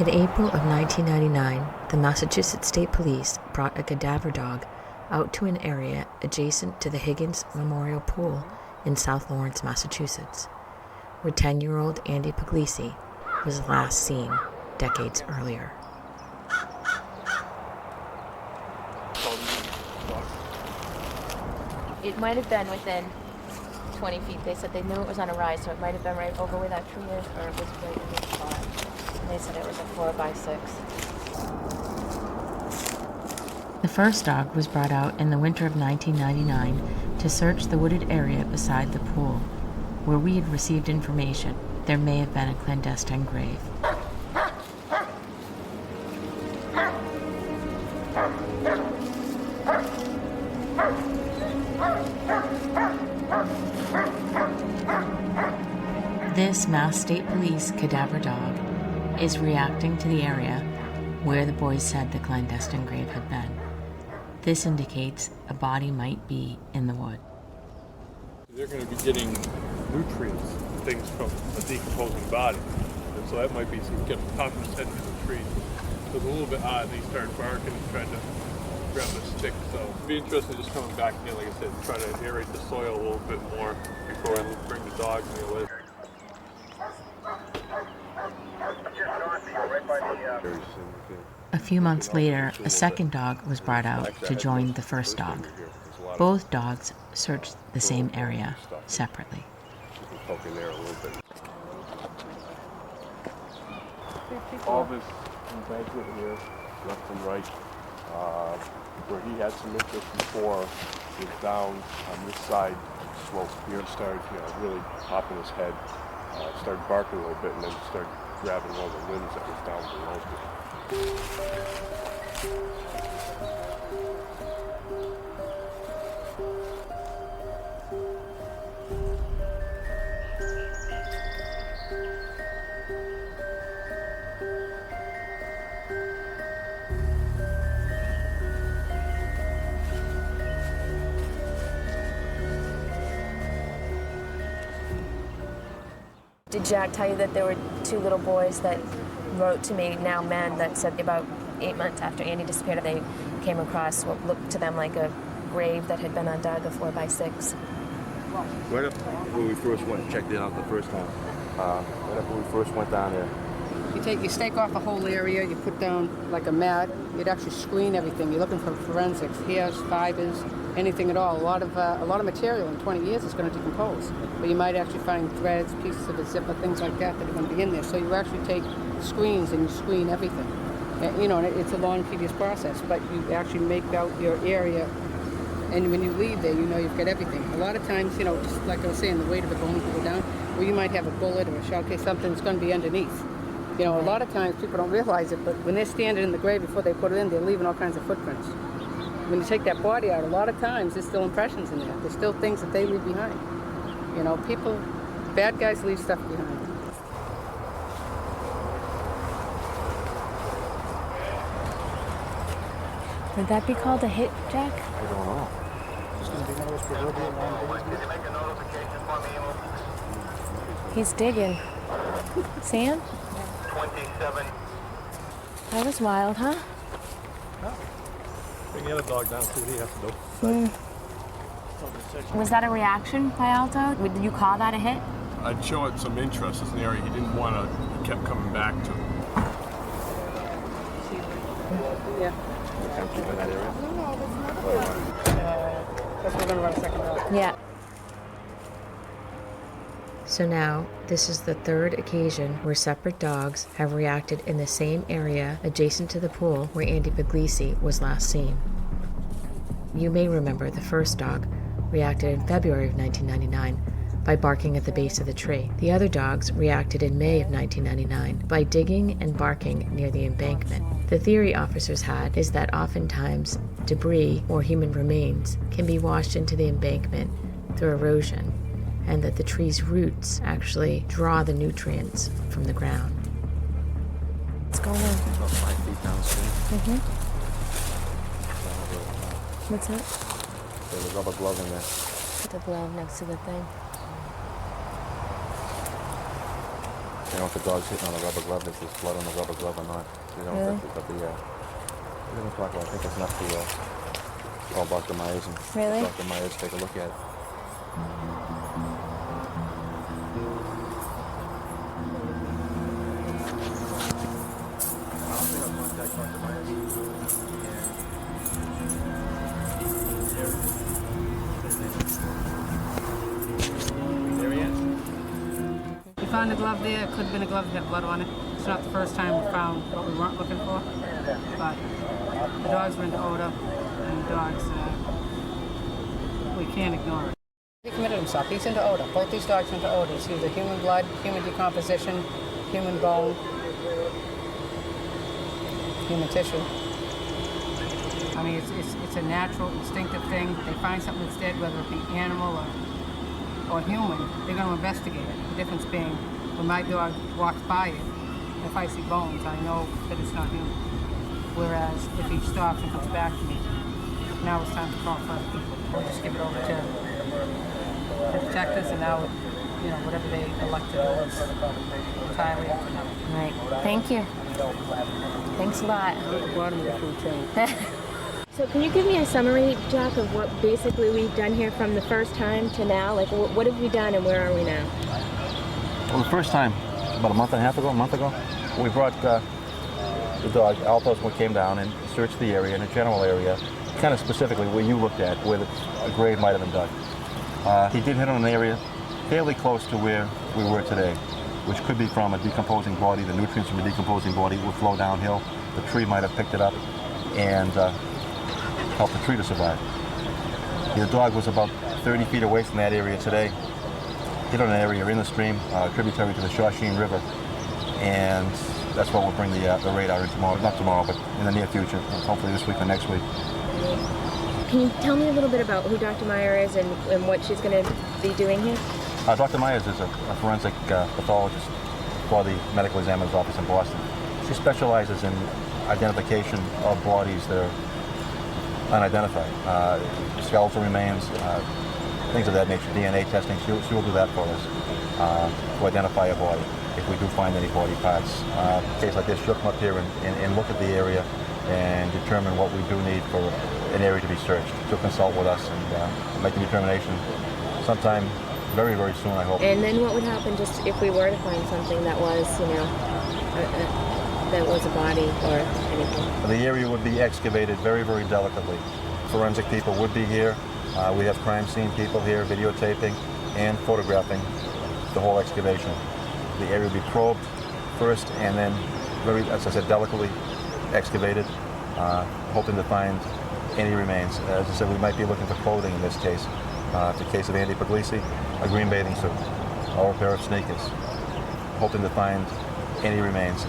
In April of 1999, the Massachusetts State Police brought a cadaver dog out to an area adjacent to the Higgins Memorial Pool in South Lawrence, Massachusetts, where 10-year-old Andy Puglisi was last seen decades earlier. It might have been within 20 feet. They said they knew it was on a rise, so it might have been right over where that tree is, or it was right in this spot. And they said it was a 4x6. The first dog was brought out in the winter of 1999 to search the wooded area beside the pool, where we had received information there may have been a clandestine grave. This Mass State Police cadaver dog is reacting to the area where the boys said the clandestine grave had been. This indicates a body might be in the wood. They're going to be getting nutrients, things from a decomposing body. And so that might be some get popping his head into the tree. So it's a little bit odd, and he started barking and trying to grab a stick. So it'd be interesting just coming back again, like I said, try to aerate the soil a little bit more before I bring the dogs in the list. A few months later, a second dog was brought out to join the first dog. Both dogs searched the same area separately. All this embankment here, left and right, where he had some interest before, was down on this side slope here. He started, really popping his head, started barking a little bit, and then started grabbing one of the limbs that was down below him. Did Jack tell you that there were two little boys that wrote to me, now men, that said about 8 months after Andy disappeared, they came across what looked to them like a grave that had been undug, a 4x6? Right up when we first went and checked it out the first time, right up when we first went down there. You stake off the whole area, you put down like a mat, you'd actually screen everything. You're looking for forensics, hairs, fibers, anything at all. A lot of material in 20 years is going to decompose. But you might actually find threads, pieces of a zipper, things like that that are going to be in there. So you actually take screens and you screen everything. And, and it's a long, tedious process, but you actually make out your area. And when you leave there, you've got everything. A lot of times, just like I was saying, the weight of the bones will go down, or you might have a bullet or a shell case, something's going to be underneath. A lot of times people don't realize it, but when they're standing in the grave before they put it in, they're leaving all kinds of footprints. When you take that body out, a lot of times there's still impressions in there. There's still things that they leave behind. People, bad guys leave stuff behind. Would that be called a hit, Jack? I don't know. He's digging. Sam? 27. That was wild, huh? Bring the other dog down, see what he has to do. Was that a reaction by Alto? Did you call that a hit? I'd show it some interest. It's an area he didn't want to, he kept coming back to. Yeah. That's We're going to run a second dog. Yeah. So now, this is the third occasion where separate dogs have reacted in the same area adjacent to the pool where Andy Puglisi was last seen. You may remember the first dog reacted in February of 1999 by barking at the base of the tree. The other dogs reacted in May of 1999 by digging and barking near the embankment. The theory officers had is that oftentimes debris or human remains can be washed into the embankment through erosion, and that the tree's roots actually draw the nutrients from the ground. What's going on? about 5 feet downstream. What's that? There's a rubber glove in there. Put the glove next to the thing. You know if the dog's hitting on the rubber glove, if there's blood on the rubber glove or not. You know, Really? but we're going to talk about, I think it's enough to call Dr. Myers and Really? Dr. Myers take a look at it. I'll contact Dr. Myers. There he is. We found a glove there. It could have been a glove that had blood on it. It's not the first time we found what we weren't looking for, but the dogs were into odor, and the dogs, we can't ignore it. He committed himself. He's into odor. Both these dogs are into odor. It's either human blood, human decomposition, human bone, human tissue. I mean, it's a natural, instinctive thing. They find something that's dead, whether it be animal or human, they're going to investigate it. The difference being, when my dog walks by it, if I see bones, I know that it's not human. Whereas if he stops and comes back to me, now it's time to call for other people. We'll just give it over to the detectives, and now, you know, whatever they elect to do is entirely up to them. Right. Thank you. Thanks a lot. We're at the bottom of the food chain. So can you give me a summary, Jack, of what basically we've done here from the first time to now? Like, what have we done and where are we now? Well, the first time, about a month ago, we brought the dog, Altos, came down and searched the area, in a general area, kind of specifically where you looked at, where a grave might have been dug. He did hit on an area fairly close to where we were today, which could be from a decomposing body. The nutrients from a decomposing body would flow downhill. The tree might have picked it up and helped the tree to survive. The dog was about 30 feet away from that area today. Hit on an area in the stream, tributary to the Shawsheen River, and that's what we'll bring the radar in tomorrow. Not tomorrow, but in the near future, hopefully this week or next week. Can you tell me a little bit about who Dr. Meyer is and what she's going to be doing here? Dr. Myers is a forensic pathologist for the Medical Examiner's Office in Boston. She specializes in identification of bodies that are unidentified, skeletal remains, things of that nature, DNA testing. She will do that for us to identify a body if we do find any body parts. A case like this, she'll come up here and look at the area and determine what we do need for an area to be searched. She'll consult with us and make a determination sometime very, very soon, I hope. And then what would happen just if we were to find something that was, you know, that was a body or anything? The area would be excavated very, very delicately. Forensic people would be here. We have crime scene people here videotaping and photographing the whole excavation. The area would be probed first and then very, as I said, delicately excavated, hoping to find any remains. As I said, we might be looking for clothing in this case. The case of Andy Puglisi, a green bathing suit or a pair of sneakers, hoping to find any remains.